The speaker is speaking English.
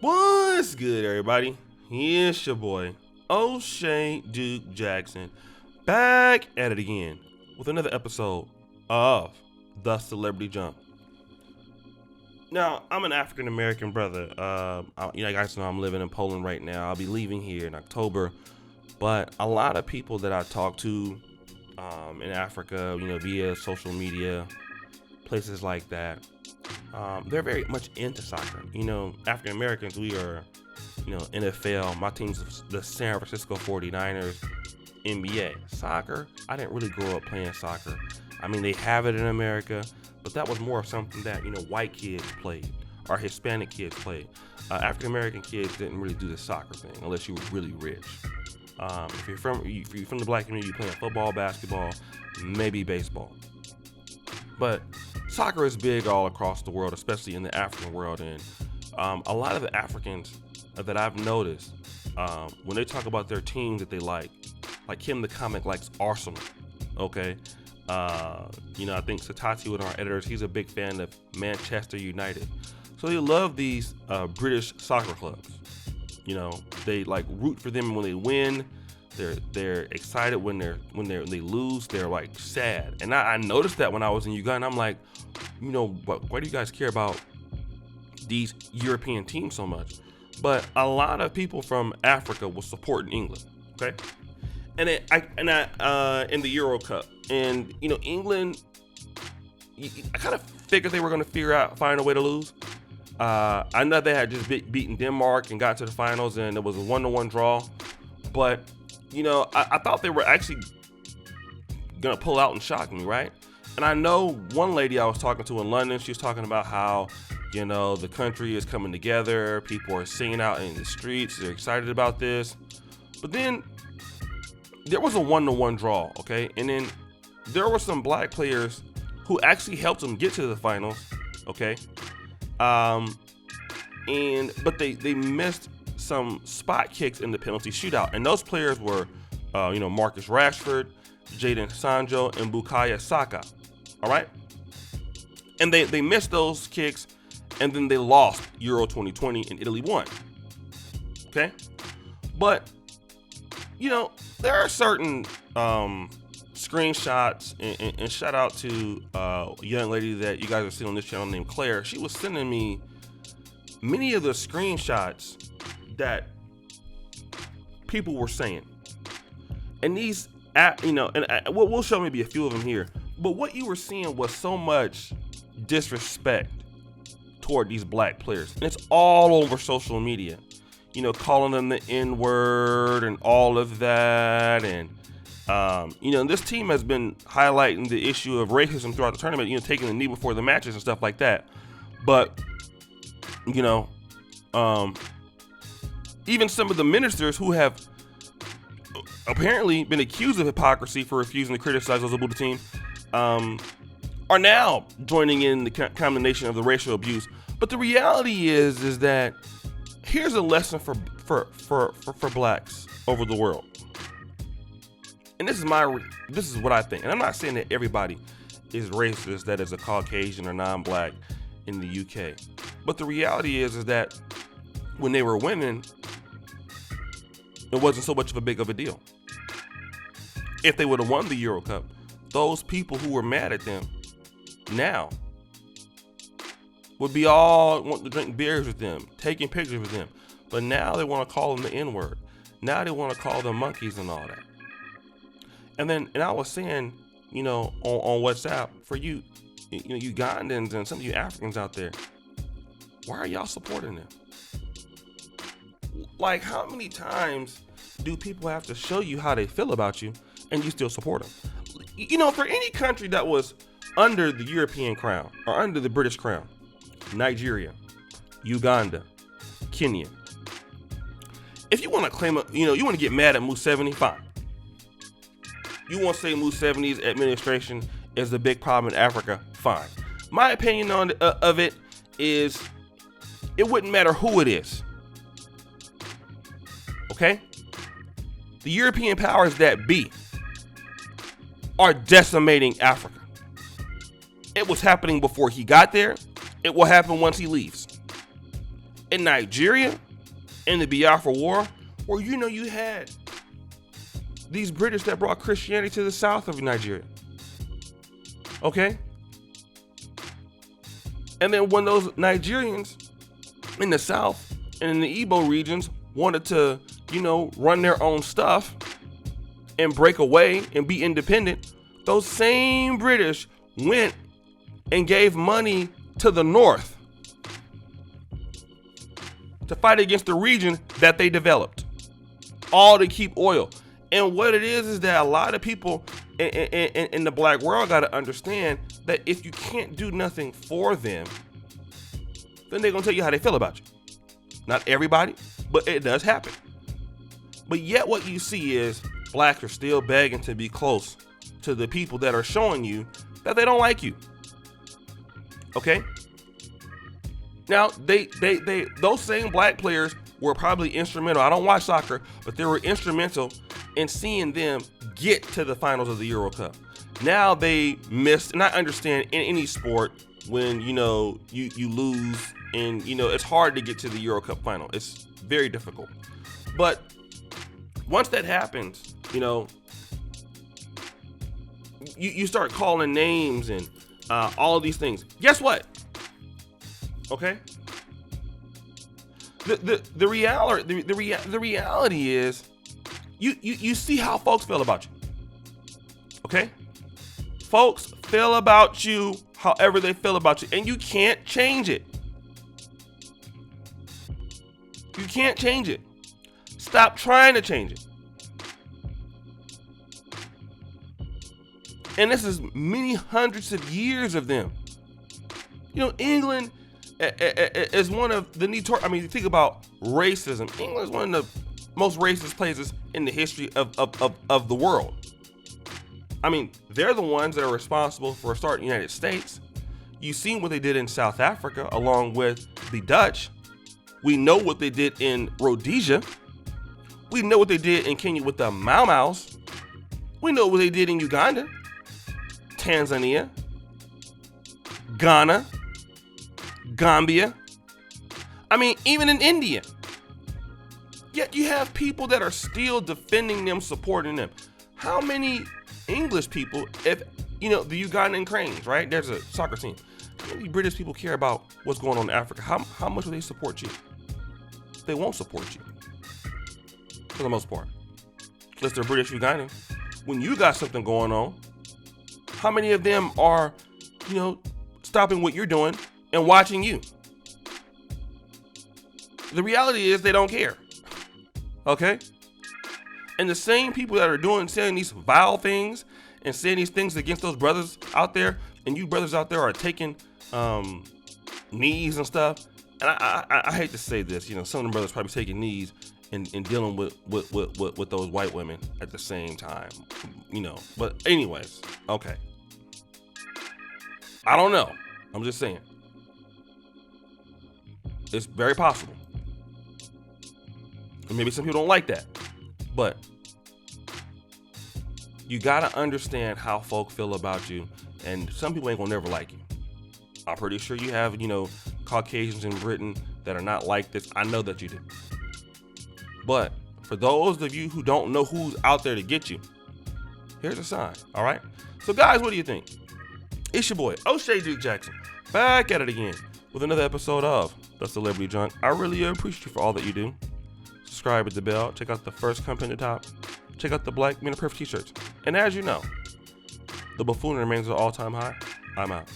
What's good, everybody? It's your boy, O'Shea Duke Jackson, back at it again with another episode of The Celebrity Jump. Now, I'm an African-American brother. You guys know I'm living in Poland right now. I'll be leaving here in October. But a lot of people that I talk to in Africa, via social media, places like that, they're very much into soccer. African Americans, we are, NFL. My team's the San Francisco 49ers. NBA. Soccer, I didn't really grow up playing soccer. I mean, they have it in America, but that was more of something that, white kids played or Hispanic kids played. African American kids didn't really do the soccer thing unless you were really rich. If you're from the black community, you're playing football, basketball, maybe baseball. But soccer is big all across the world, especially in the African world. And a lot of the Africans that I've noticed, when they talk about their team that they like him, the comic likes Arsenal. Okay. I think Satati, with our editors, he's a big fan of Manchester United. So they love these British soccer clubs. They root for them when they win. They're excited when they lose. They're sad. And I noticed that when I was in Uganda. I'm like, why do you guys care about these European teams so much? But a lot of people from Africa will support in England. Okay, and in the Euro Cup, and England, I kind of figured they were going to find a way to lose. I know they had just beaten Denmark and got to the finals, and it was a 1-1 draw. But, I thought they were actually going to pull out and shock me, right? And I know one lady I was talking to in London, she was talking about how, the country is coming together. People are singing out in the streets. They're excited about this. But then there was a 1-1 draw, okay? And then there were some black players who actually helped them get to the finals, okay? But they missed some spot kicks in the penalty shootout, and those players were, Marcus Rashford, Jadon Sancho, and Bukayo Saka. All right, and they missed those kicks, and then they lost Euro 2020, and Italy won. Okay, but there are certain screenshots, and shout out to a young lady that you guys are seeing on this channel named Claire. She was sending me many of the screenshots that people were saying, and these we'll show maybe a few of them here, but what you were seeing was so much disrespect toward these black players, and it's all over social media, calling them the N-word and all of that. And this team has been highlighting the issue of racism throughout the tournament, taking the knee before the matches and stuff like that. But, even some of the ministers who have apparently been accused of hypocrisy for refusing to criticize those Abuja team, are now joining in the condemnation of the racial abuse. But the reality is that here's a lesson for blacks over the world. And this is what I think. And I'm not saying that everybody is racist that is a Caucasian or non-black in the UK. But the reality is that when they were winning, it wasn't so much of a deal. If they would have won the Euro Cup, those people who were mad at them now would be all wanting to drink beers with them, taking pictures with them. But now they want to call them the N-word. Now they want to call them monkeys and all that. And I was saying, on WhatsApp, for you, Ugandans and some of you Africans out there, why are y'all supporting them? How many times do people have to show you how they feel about you and you still support them? For any country that was under the European crown or under the British crown, Nigeria, Uganda, Kenya, if you want to claim you want to get mad at Museveni, fine. You want to say Museveni's administration is the big problem in Africa, fine. My opinion of it is it wouldn't matter who it is. Okay? The European powers that be are decimating Africa. It was happening before he got there. It will happen once he leaves. in Nigeria, in the Biafra War, where you had these British that brought Christianity to the south of Nigeria. Okay? And then when those Nigerians in the south and in the Igbo regions wanted to, run their own stuff and break away and be independent, those same British went and gave money to the north to fight against the region that they developed, all to keep oil. And what it is that a lot of people in the black world got to understand that if you can't do nothing for them, then they're going to tell you how they feel about you. Not everybody, but it does happen. But yet what you see is blacks are still begging to be close to the people that are showing you that they don't like you. Okay? Now, those same black players were probably instrumental. I don't watch soccer, but they were instrumental in seeing them get to the finals of the Euro Cup. Now they missed, and I understand in any sport when you lose, and it's hard to get to the Euro Cup final. It's very difficult. But once that happens, you start calling names and all of these things. Guess what? Okay. The reality is you see how folks feel about you. Okay? Folks feel about you however they feel about you, and you can't change it. You can't change it. Stop trying to change it. And this is many hundreds of years of them. England is one of the think about racism. England is one of the most racist places in the history of the world. They're the ones that are responsible for starting the United States. You've seen what they did in South Africa along with the Dutch. We know what they did in Rhodesia. We know what they did in Kenya with the Mau Maus. We know what they did in Uganda, Tanzania, Ghana, Gambia. Even in India. Yet you have people that are still defending them, supporting them. How many English people, if the Ugandan Cranes, right? There's a soccer team. How many British people care about what's going on in Africa? How much will they support you? They won't support you. For the most part. Unless they're British Ugandan. When you got something going on, how many of them are, stopping what you're doing and watching you? The reality is they don't care. Okay? And the same people that are saying these vile things and saying these things against those brothers out there, and you brothers out there are taking knees and stuff. And I hate to say this, some of them brothers probably taking knees and dealing with those white women at the same time, But anyways, okay. I don't know. I'm just saying. It's very possible. And maybe some people don't like that. But you gotta understand how folk feel about you, and some people ain't gonna never like you. I'm pretty sure you have, Caucasians in Britain that are not like this. I know that you do. But for those of you who don't know who's out there to get you, here's a sign, all right? So guys, what do you think? It's your boy, O'Shea Duke Jackson, back at it again with another episode of The Celebrity Junk. I really appreciate you for all that you do. Subscribe with the bell. Check out the first company at the top. Check out the Black Men Are Perfect t-shirts. And as you know, the buffoonery remains at an all-time high. I'm out.